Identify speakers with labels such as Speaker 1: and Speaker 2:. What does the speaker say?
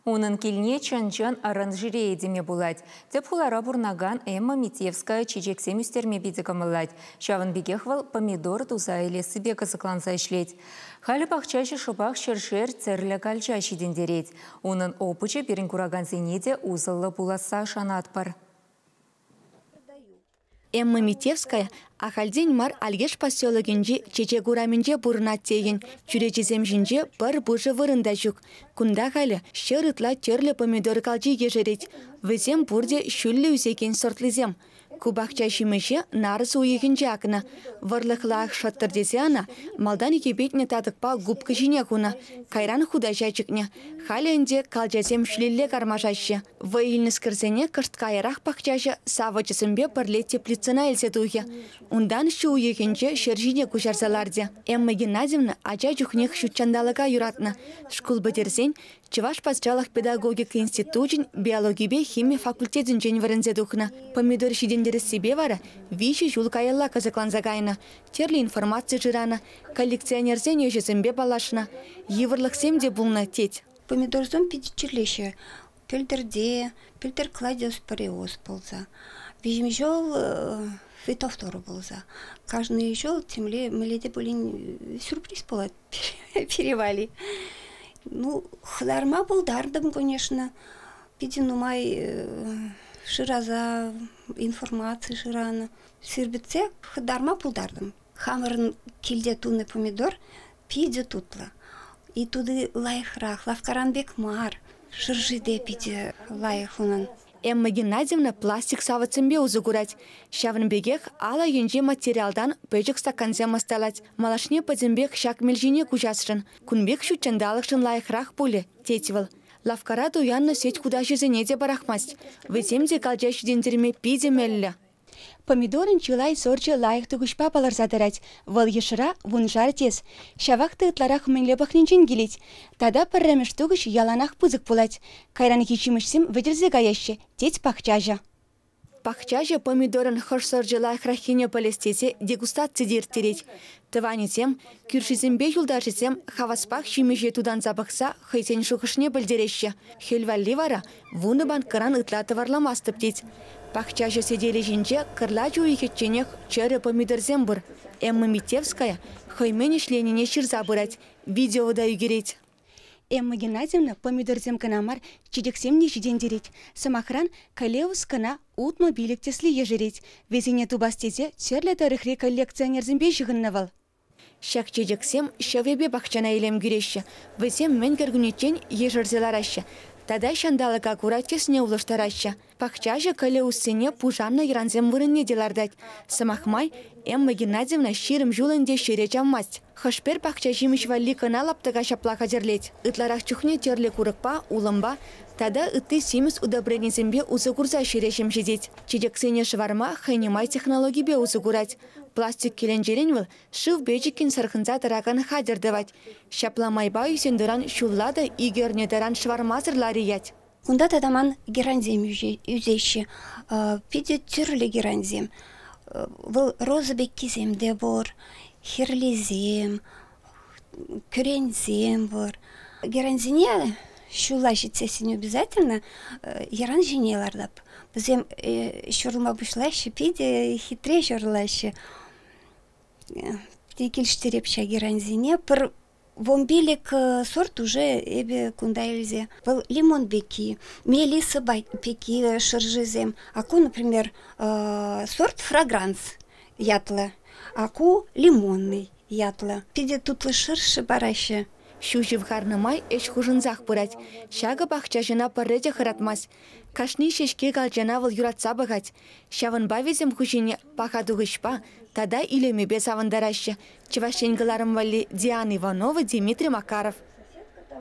Speaker 1: Унын килне чан-чан аранжирея деме булать. Теп хулара бурнаган Эмма Митевская чечексем үстерме биді камылать. Шавын бегехвал помидор туза елесі бека сыкланса ишлеть. Халі пахчашы шыпақ шершер церлі кальча шидендереть. Унын опычы берін кураган зенеде узылы буласа шанат пар.
Speaker 2: Эмма Митевская ахальден мар алгеш поселогенже чечегураменже бурнат теген. Чуречезем жинже пар бужы вырында жүк. Кунда халі шырытла терлі помидор калчи ежереть. Візем бурде шүллі үзекен сортлызем. Кубақча шимеше нарысы уегенже акына. Варлықлақ шаттырдесе ана, малдан екебетіне татықпа губкы жине куна. Кайран худажа чыкне. Халі энде калжасем шлилле кармажашы. Вайльныс кірсене кыртқайырақ пақчашы савачысымбе пірле теплицына әлсе тухе. Ундан шу уегенже шержине кушарсаларде. Эмма Геннадьевна ача жүхнех шутчандалыға юратны. Шкул бітерсен, Чываш пасчалах педагогика институтын биологибе химия факультетін жен варензе духна. Помидор шидендері себе вара, виші жул кайылла казакланзагайна. Терлі информация жирана, коллекционерзен ежесімбе балашына. Еврлық семде бұлна тет.
Speaker 3: Помидорзон педичерлеші, пельдерде, пельдер кладиос париоз болза. Вижім жол фитовтору болза. Каждый жол темле мэледе болин сюрприз болат перевали. Ну, хларма булдардым, конечно. Пидину май шираза информации ширана. Сирбице хларма булдардым. Хамырын килде туны помидор пиде тутла. И туды лайхрах, лавкаранбек мар. Шыржиде пиде лайхунан.
Speaker 2: Эмма Геннадьевна пластик савыцымбе узыгурать. Шавынбегех ала енже материалдан пөжік стаканзе масталать. Малашне падзембек шак мельжине кужасшын. Кунбек шутчандалықшын лайықрақ пуле, тетивыл. Лавкара дуянны сеть куда жезене де барахмасть. Веземде калжаш дендерме пиде мелле. Помидорын чылай сорчы лайық түгішпа балар задырать. Выл ешыра вун жар тез. Шавақ тытларах мінле бақненчен келет. Тада паррамеш түгіш яланақ пызык булать. Кайран кечимішсім выдерзе гаяшы, тет пахчажа. Пахчажа помидорын хыш сорчы лайық рахине палестесе дегустация дертереть. Тыванетем, күршізімбе юлдашысем хаваспақ шимеше тудан забықса хайсен шуқышне білдереше. Хелвалли вара, вуны банкыран ытлаты варламастып тет. Пахчажа седели жинче кырла жуйхетченех чәрі помидорзем бұр. Эмма Митевская хаймен ишленіне шырза бұрать, видеода үгерет. Эмма Геннадьевна помидорзем канамар чедексем не жидендерет. Самахран калеус кана утма биліктеслі ежерет. Везене тубастезе терлі тарихри коллекционерзембе жығыннавал. Шак чедексем шавебе бақчана елем гүреші. Везем мен кәргүнетчен ежерзелар ашы. Тада шандалыға кура тесне улыштарашы. Пахчажы калеуссене пужанна иранзем вырынне делардать. Самахмай Эмма Геннадьевна ширым жулынде шире жаммасть. Хышпер пахчажимыш валли каналаптыға шаплаға жерлет. Ытларақ чухне терле курыкпа, улымба, тада ытты симес удобренезембе узы курза шире жемжедет. Чедексене шварма хайнемай технологибе узы курать. Пластик келенжерен выл шыв бежиккен сархынза тараган хадердывать. Шапламай бай сендеран шуллада игерне даран швармазырлары ять.
Speaker 3: Кунда тадаман геранзем үзеші, пиде түрлі геранзем. Выл розыбек киземде бор, херлизем, күрензем бор. Геранзине шула жетсесіне обязательно яран женелардап. Бізем шурлма бұшлашы, пиде хитре шурлашы. Пиде келштерепша геранзине, пір вомбилик сорт уже эбе кундайлзе. Был лимон беки, мелиса беки шыржизем. Аку, например, сорт фрагранс ятла. Аку лимонный ятла. Пиде тутлы шыршы барашы.
Speaker 2: Шужив харнымай эш хужынзақ бұрать. Шага бақчажына парреде хыратмас. Кашни шешке галжана выл юратса бағать. Шавынба везем хужине пахадуғышпа, тада илемебе савындарашы. Чевашенгіларым вали Диана Иванова, Дмитрий Макаров.